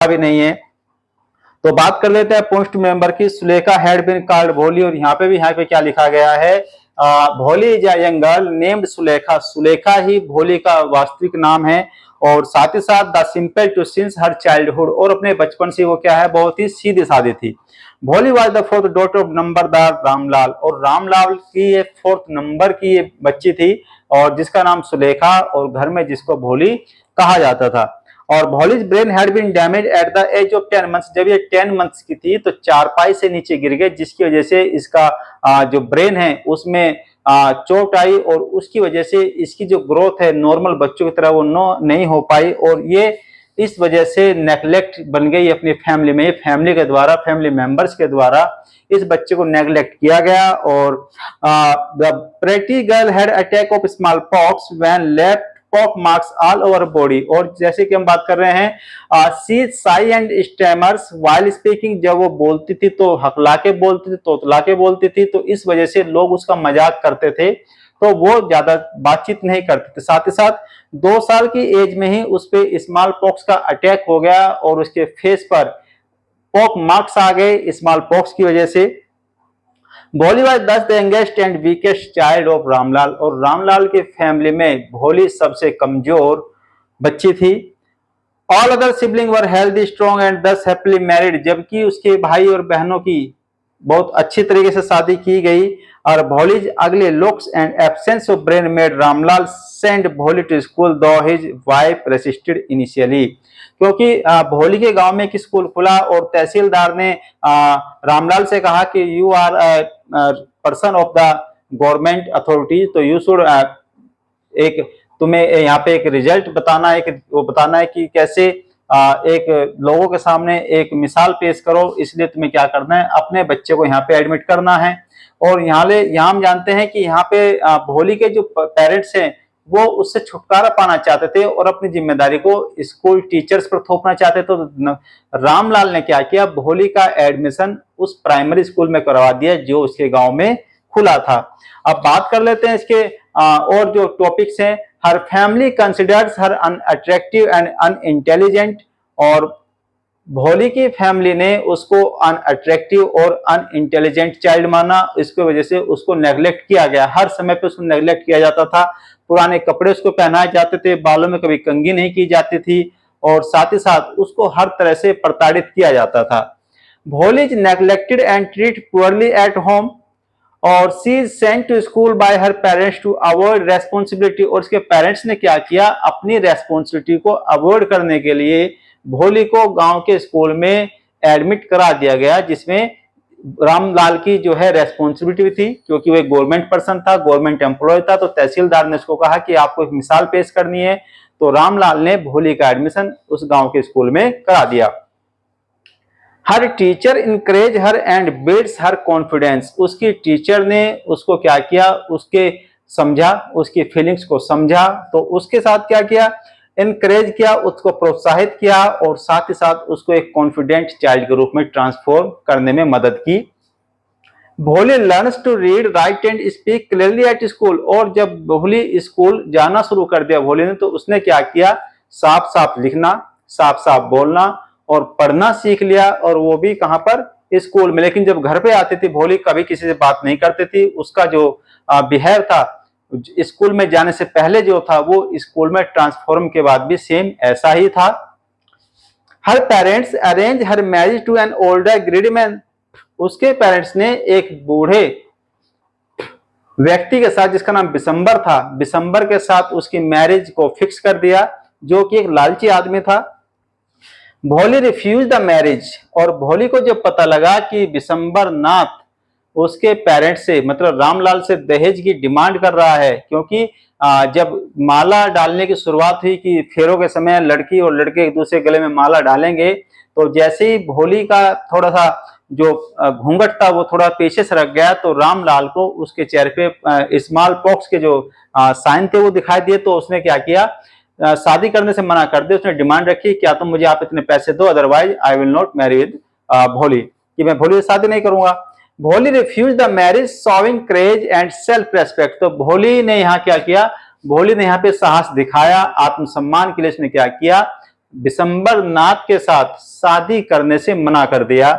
भी नहीं है। तो बात कर लेते हैं पोस्ट मेंबर की। सुलेखा हैड बीन कॉल्ड भोली, और यहाँ पे क्या लिखा गया है, Bholi is a young girl named Sulekha. Sulekha ही भोली का वास्तविक नाम है। और साथ ही साथ the simpleton since her childhood, और अपने बचपन से वो क्या है, बहुत ही सीधी सादी थी। Bholi was the fourth daughter of Numberdar Ramlal, और रामलाल की ये फोर्थ नंबर की ये बच्ची थी, और जिसका नाम सुलेखा, और घर में जिसको भोली कहा जाता था। और Bholi's brain had been damage at the age of 10 months. जब ये 10 मंथ्स की थी तो चारपाई से नीचे गिर गए, जिसकी वजह से इसका जो ब्रेन है उसमें चोट आई, और उसकी वजह से इसकी जो ग्रोथ है नॉर्मल बच्चों की तरह वो नहीं हो पाई, और ये इस वजह से नेग्लेक्ट बन गई अपनी फैमिली में। फैमिली के द्वारा, फैमिली मेंबर्स के द्वारा इस बच्चे को नेग्लेक्ट किया गया। और the pretty girl had attack of small pox when left pock marks all over body. और जैसे कि हम बात कर रहे हैं, सी साई एंड स्टैमर्स व्हाइल स्पीकिंग। जब वो बोलती थी तो हकला के बोलती थी, तोतला के बोलती थी, तो इस वजह से लोग उसका मजाक करते थे, तो वो ज्यादा बातचीत नहीं करते थे। साथ ही साथ 2 साल की एज में ही उस पर स्मॉल पॉक्स का अटैक हो गया, और उसके फेस पर पॉक मार्क्स आ गए स्मॉल पॉक्स की वजह से। भोली वाज दस the youngest and weakest child of Ramlal, और रामलाल के फैमिली में भोली सबसे कमजोर बच्ची थी। All other sibling were healthy strong and दस हैप्पीली मैरिड, जबकि उसके भाई और बहनों की बहुत अच्छी तरीके से शादी की गई। और भोलीज अगले looks and absence of brain made Ramlal send भोली टू स्कूल दो हिज वाइफ रेसिस्टेड इनिशियली। क्योंकि भोली के गांव में एक स्कूल खुला, और तहसीलदार ने रामलाल से कहा कि you are person of the government authority, तो यू शुड एक तुम्हें यहाँ पे एक रिजल्ट बताना है, वो बताना है कि कैसे एक लोगों के सामने एक मिसाल पेश करो, इसलिए तुम्हें क्या करना है, अपने बच्चे को यहाँ पे एडमिट करना है। और यहाँ हम जानते हैं कि यहाँ पे भोली के जो पेरेंट्स हैं वो उससे छुटकारा पाना चाहते थे, और अपनी जिम्मेदारी को स्कूल टीचर्स पर थोपना चाहते थे। तो रामलाल ने क्या किया, भोली का एडमिशन उस प्राइमरी स्कूल में करवा दिया जो उसके गांव में खुला था। अब बात कर लेते हैं इसके और जो टॉपिक्स हैं। Her family considers her unattractive and unintelligent, और भोली की फैमिली ने उसको अनअट्रैक्टिव और अनइंटेलिजेंट चाइल्ड माना। इसकी वजह से उसको नेग्लेक्ट किया गया, हर समय पे उसको नेग्लेक्ट किया जाता था। पुराने कपड़े उसको पहनाए जाते थे, बालों में कभी कंघी नहीं की जाती थी, और साथ ही साथ उसको हर तरह से प्रताड़ित किया जाता था। Bholi is neglected and treat poorly at home, और she is sent to school by her parents to avoid responsibility. और उसके पेरेंट्स ने क्या किया, अपनी रेस्पॉन्सिबिलिटी को अवॉइड करने के लिए भोली को गांव के स्कूल में एडमिट करा दिया गया, जिसमें रामलाल की जो है रेस्पॉन्सिबिलिटी थी, क्योंकि वो एक गवर्नमेंट पर्सन था, गवर्नमेंट एम्प्लॉय था। तो तहसीलदार ने उसको कहा कि आपको एक मिसाल पेश करनी है, तो रामलाल ने भोली का एडमिशन उस गांव के स्कूल में करा दिया। Her teacher encourage her and builds her confidence. उसकी टीचर ने उसको क्या किया, उसके समझा, उसकी फीलिंग्स को समझा, तो उसके साथ क्या किया, इनकरेज किया, उसको प्रोत्साहित किया, और साथ ही साथ उसको एक कॉन्फिडेंट चाइल्ड के रूप में ट्रांसफॉर्म करने में मदद की। Bholi learns to read write and speak clearly at school, और जब भोली स्कूल जाना शुरू कर दिया भोली ने, तो उसने क्या किया, साफ साफ लिखना, साफ साफ बोलना और पढ़ना सीख लिया, और वो भी कहां पर, स्कूल में। लेकिन जब घर पे आती थी भोली कभी किसी से बात नहीं करती थी। उसका जो बिहेव था स्कूल में जाने से पहले जो था, वो स्कूल में ट्रांसफॉर्म के बाद भी सेम ऐसा ही था। Her parents arrange her marriage to an older greedy man. उसके पेरेंट्स ने एक बूढ़े व्यक्ति के साथ, जिसका नाम बिशंबर था, बिशंबर के साथ उसकी मैरिज को फिक्स कर दिया, जो कि एक लालची आदमी था। भोली रिफ्यूज द मैरिज, और भोली को जब पता लगा कि बिशंबर नाथ उसके पेरेंट्स से, मतलब रामलाल से दहेज की डिमांड कर रहा है, क्योंकि जब माला डालने की शुरुआत हुई कि फेरों के समय लड़की और लड़के एक दूसरे गले में माला डालेंगे, तो जैसे ही भोली का थोड़ा सा जो घूंघट था वो थोड़ा पीछे सरक गया, तो रामलाल को उसके चेहरे पे स्मॉल पॉक्स के जो साइन थे वो दिखाई दिए। तो उसने क्या किया, शादी करने से मना कर दिया। उसने डिमांड रखी, क्या तुम मुझे आप इतने पैसे दो, otherwise I will not marry with Bholi, कि मैं भोली से शादी नहीं करूंगा। Bholi refuse the marriage showing courage and self respect. तो भोली ने यहाँ क्या किया, भोली ने यहाँ पे साहस दिखाया, आत्मसम्मान के लिए उसने क्या किया, दिसंबर नाथ के साथ शादी करने से मना कर दिया।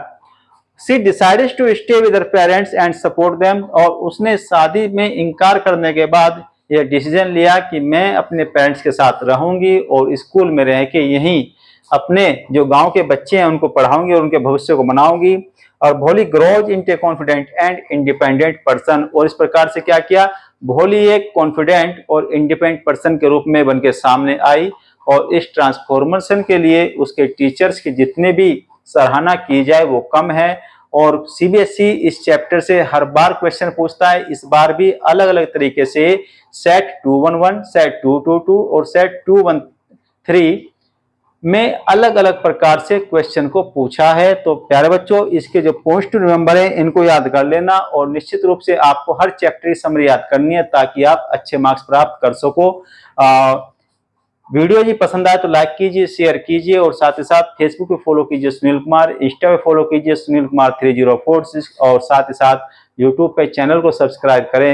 She decided to stay with her parents and support them, और उसने शादी में इनकार करने के बाद यह डिसीजन लिया कि मैं अपने पेरेंट्स के साथ रहूंगी और स्कूल में रह के यहीं अपने जो गांव के बच्चे हैं उनको पढ़ाऊंगी और उनके भविष्य को बनाऊंगी। और भोली grows into A confident and independent person, और इस प्रकार से क्या किया, भोली एक कॉन्फिडेंट और इंडिपेंडेंट पर्सन के रूप में बन के सामने आई। और इस ट्रांसफॉर्मेशन के लिए उसके टीचर्स की जितने भी सराहना की जाए वो कम है। और सीबीएसई इस चैप्टर से हर बार क्वेश्चन पूछता है, इस बार भी अलग अलग तरीके से सेट 211, सेट 222 और सेट 213 में अलग अलग प्रकार से क्वेश्चन को पूछा है। तो प्यारे बच्चों, इसके जो पॉइंट्स टू रिमेंबर है इनको याद कर लेना, और निश्चित रूप से आपको हर चैप्टर की समरी याद करनी है ताकि आप अच्छे मार्क्स प्राप्त कर सको। वीडियो जी पसंद आए तो लाइक कीजिए, शेयर कीजिए, और साथ ही साथ फेसबुक पे फॉलो कीजिए सुनील कुमार, इंस्टा पे फॉलो कीजिए सुनील कुमार 3046, और साथ ही साथ यूट्यूब पे चैनल को सब्सक्राइब करें।